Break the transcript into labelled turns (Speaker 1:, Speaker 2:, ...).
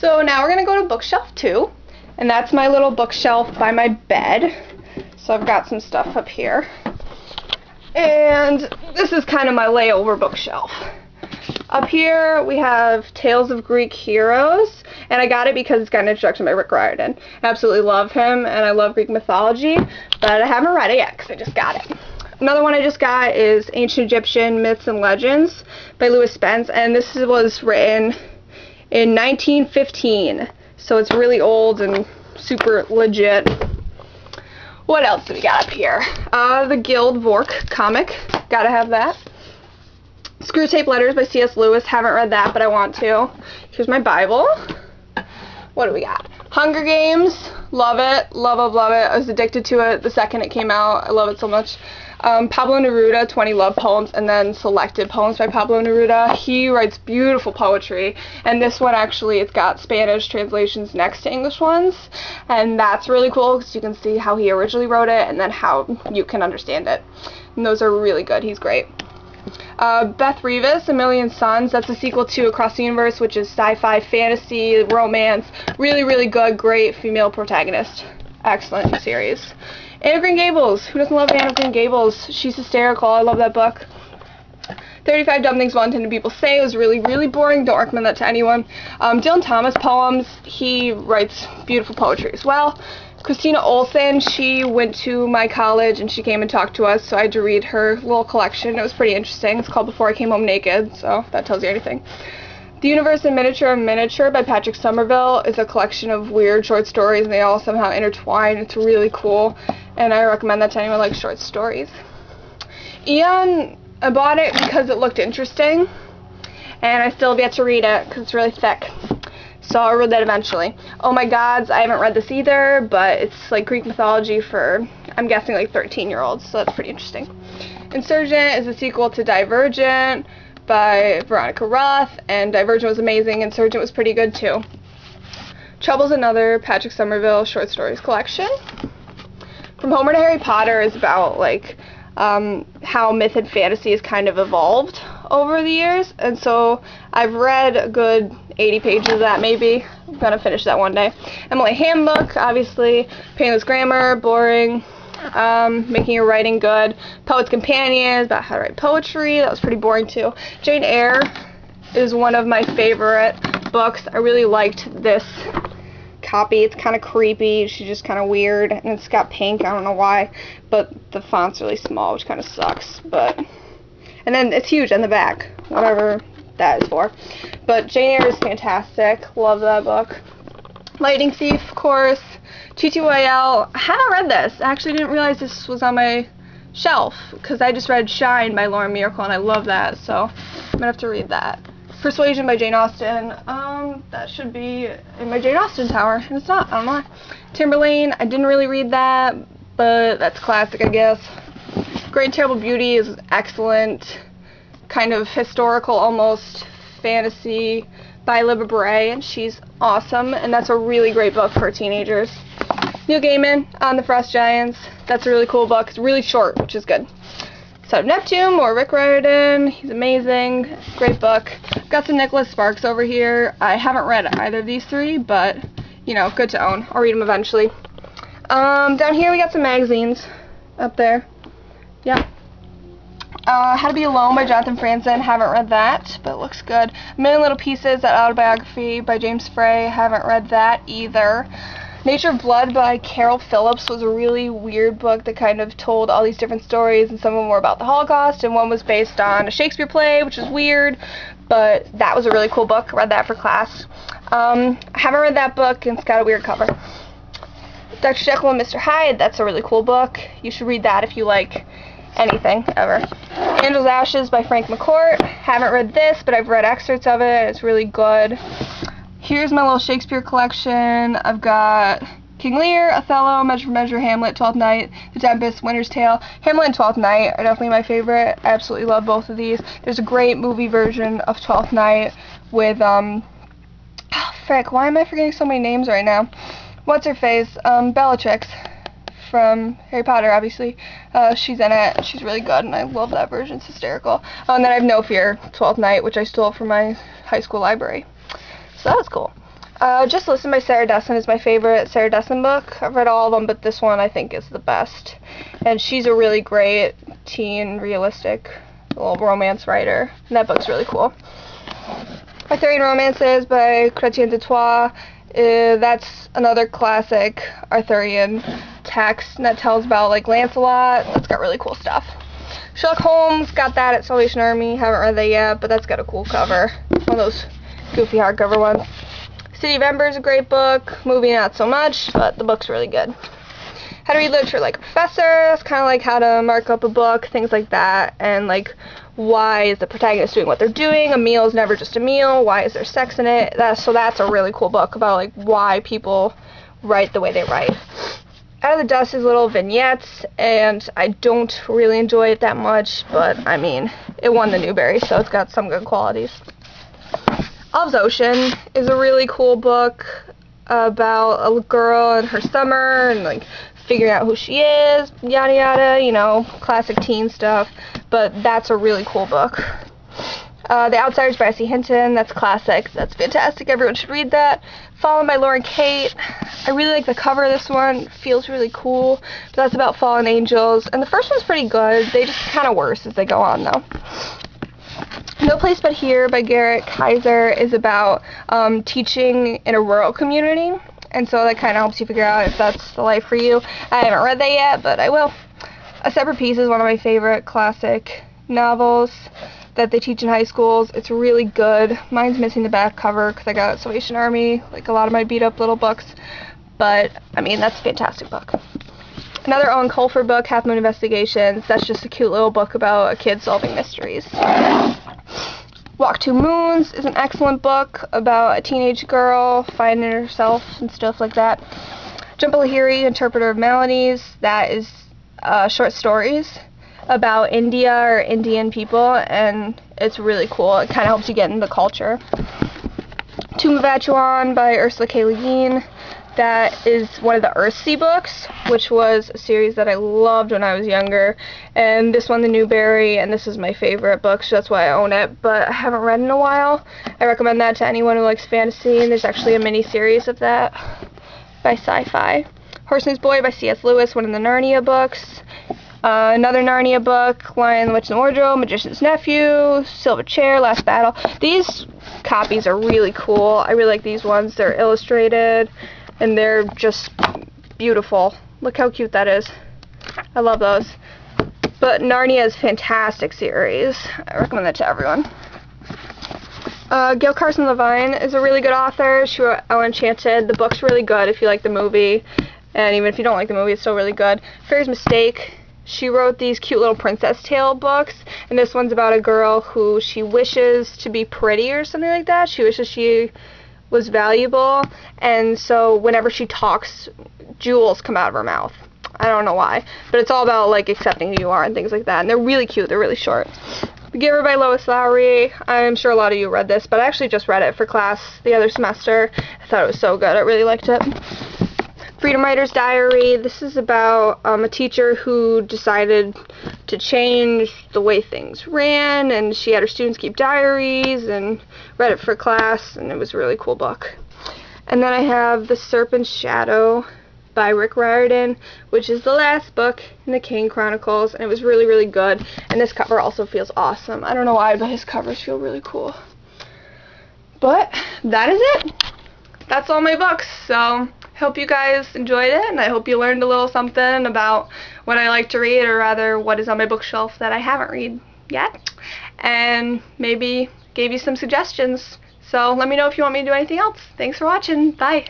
Speaker 1: So now we're going to go to bookshelf 2, and that's my little bookshelf by my bed. So I've got some stuff up here. And this is kind of my layover bookshelf. Up here we have Tales of Greek Heroes, and I got it because it's got an introduction by Rick Riordan. I absolutely love him, and I love Greek mythology, but I haven't read it yet because I just got it. Another one I just got is Ancient Egyptian Myths and Legends by Lewis Spence, and this was written in 1915, so it's really old and super legit. What else do we got up here? The Guild Vork comic, gotta have that. Screwtape Letters by C.S. Lewis, haven't read that, but I want to. Here's my Bible. What do we got? Hunger Games, love it, love it. I was addicted to it the second it came out. I love it so much. Pablo Neruda, 20 love poems, and then selected poems by Pablo Neruda. He writes beautiful poetry, and this one actually, it's got Spanish translations next to English ones, and that's really cool because you can see how he originally wrote it and then how you can understand it. And those are really good. He's great. Beth Revis, A Million Suns, that's a sequel to Across the Universe, which is sci-fi, fantasy, romance, really good, great female protagonist. Excellent series. Anne of Green Gables, who doesn't love Anne of Green Gables? She's hysterical, I love that book. 35 Dumb Things Well Intended People Say, it was really boring, don't recommend that to anyone. Dylan Thomas poems, he writes beautiful poetry as well. Christina Olsen, she went to my college and she came and talked to us, so I had to read her little collection. It was pretty interesting. It's called Before I Came Home Naked, so if that tells you anything. The Universe in Miniature and Miniature by Patrick Somerville is a collection of weird short stories, and they all somehow intertwine. It's really cool, and I recommend that to anyone who likes short stories. Eon, I bought it because it looked interesting, and I still have yet to read it because it's really thick. So I'll read that eventually. Oh My Gods, I haven't read this either, but it's like Greek mythology for, I'm guessing, like 13-year-olds, so that's pretty interesting. Insurgent is a sequel to Divergent by Veronica Roth, and Divergent was amazing. Insurgent was pretty good too. Trouble's another Patrick Somerville short stories collection. From Homer to Harry Potter is about like how myth and fantasy has kind of evolved over the years, and so I've read a good 80 pages of that maybe. I'm gonna finish that one day. Emily Handbook, obviously. Painless Grammar, boring. Making your writing good. Poet's Companion, about how to write poetry. That was pretty boring too. Jane Eyre is one of my favorite books. I really liked this copy. It's kind of creepy. She's just kind of weird, and it's got pink. I don't know why, but the font's really small, which kind of sucks. And then it's huge on the back, whatever that is for. But Jane Eyre is fantastic. Love that book. Lightning Thief, of course. TTYL. I haven't read this. I actually didn't realize this was on my shelf because I just read Shine by Lauren Miracle, and I love that, so I'm gonna have to read that. Persuasion by Jane Austen. That should be in my Jane Austen tower, and it's not. I don't know why. Timberlane. I didn't really read that, but that's classic, I guess. Great and Terrible Beauty is excellent, kind of historical, almost fantasy by Libba Bray, and she's awesome, and that's a really great book for teenagers. Neil Gaiman on the Frost Giants. That's a really cool book. It's really short, which is good. Son of Neptune, more Rick Riordan. He's amazing. Great book. Got some Nicholas Sparks over here. I haven't read either of these three, but, you know, good to own. I'll read them eventually. Down here we got some magazines up there. Yeah. How to Be Alone by Jonathan Franzen. Haven't read that, but it looks good. A Million Little Pieces, that autobiography by James Frey. Haven't read that either. Nature of Blood by Carol Phillips was a really weird book that kind of told all these different stories, and some of them were about the Holocaust, and one was based on a Shakespeare play, which is weird, but that was a really cool book. I read that for class. I haven't read that book, and it's got a weird cover. Dr. Jekyll and Mr. Hyde, that's a really cool book. You should read that if you like anything, ever. Angel's Ashes by Frank McCourt. Haven't read this, but I've read excerpts of it. It's really good. Here's my little Shakespeare collection. I've got King Lear, Othello, Measure for Measure, Hamlet, Twelfth Night, The Tempest, Winter's Tale. Hamlet and Twelfth Night are definitely my favorite. I absolutely love both of these. There's a great movie version of Twelfth Night with, frick, why am I forgetting so many names right now? What's her face? Bellatrix from Harry Potter, obviously. She's in it. She's really good, and I love that version. It's hysterical. And then I have No Fear, Twelfth Night, which I stole from my high school library. So that was cool. Just Listen by Sarah Dessen is my favorite Sarah Dessen book. I've read all of them, but this one I think is the best. And she's a really great teen, realistic little romance writer. And that book's really cool. Arthurian Romances by Chrétien de Troyes. That's another classic Arthurian text that tells about like Lancelot. That's got really cool stuff. Sherlock Holmes, got that at Salvation Army. Haven't read that yet, but that's got a cool cover. One of those goofy hardcover ones. City of Ember is a great book. Movie not so much, but the book's really good. How to read literature like a professor. It's kind of like how to mark up a book, things like that. And like, why is the protagonist doing what they're doing? A meal is never just a meal. Why is there sex in it? So that's a really cool book about like why people write the way they write. Out of the Dust is little vignettes, and I don't really enjoy it that much, but I mean, it won the Newbery, so it's got some good qualities. Olive's Ocean is a really cool book about a girl and her summer and like figuring out who she is, yada yada, you know, classic teen stuff, but that's a really cool book. The Outsiders by S.E. Hinton, that's classic, that's fantastic, everyone should read that. Fallen by Lauren Kate, I really like the cover of this one, it feels really cool, but that's about fallen angels, and the first one's pretty good, they just kind of worse as they go on though. No Place But Here by Garrett Kaiser is about teaching in a rural community, and so that kind of helps you figure out if that's the life for you. I haven't read that yet, but I will. A Separate Peace is one of my favorite classic novels that they teach in high schools. It's really good. Mine's missing the back cover because I got it at Salvation Army, like a lot of my beat up little books, but I mean, that's a fantastic book. Another Owen Colfer book, Half Moon Investigations. That's just a cute little book about a kid solving mysteries. Walk Two Moons is an excellent book about a teenage girl finding herself and stuff like that. Jhumpa Lahiri, Interpreter of Melodies. That is short stories about India or Indian people, and it's really cool. It kind of helps you get in the culture. Tomb of Atuan by Ursula K. Le Guin. That is one of the Earthsea books, which was a series that I loved when I was younger, and this won the Newbery, and this is my favorite book, so that's why I own it, but I haven't read in a while. I recommend that to anyone who likes fantasy, and there's actually a mini-series of that by Sci-Fi. Horseman's Boy by C.S. Lewis, one of the Narnia books. Another Narnia book, Lion, the Witch, and the Wardrobe, Magician's Nephew, Silver Chair, Last Battle. These copies are really cool. I really like these ones. They're illustrated, and they're just beautiful. Look how cute that is. I love those. But Narnia is a fantastic series. I recommend that to everyone. Gail Carson Levine is a really good author. She wrote Elle Enchanted. The book's really good if you like the movie, and even if you don't like the movie, it's still really good. Fairy's Mistake. She wrote these cute little princess tale books, and this one's about a girl who she wishes to be pretty or something like that. She wishes she was valuable, and so whenever she talks, jewels come out of her mouth. I don't know why, but it's all about like accepting who you are and things like that, and they're really cute. They're really short. The Giver by Lois Lowry. I'm sure a lot of you read this, but I actually just read it for class the other semester. I thought it was so good. I really liked it. Freedom Writer's Diary. This is about a teacher who decided to change the way things ran, and she had her students keep diaries and read it for class, and it was a really cool book. And then I have The Serpent's Shadow by Rick Riordan, which is the last book in the Kane Chronicles, and it was really, really good. And this cover also feels awesome. I don't know why, but his covers feel really cool. But that is it. That's all my books, so hope you guys enjoyed it, and I hope you learned a little something about what I like to read, or rather what is on my bookshelf that I haven't read yet, and maybe gave you some suggestions. So let me know if you want me to do anything else. Thanks for watching. Bye.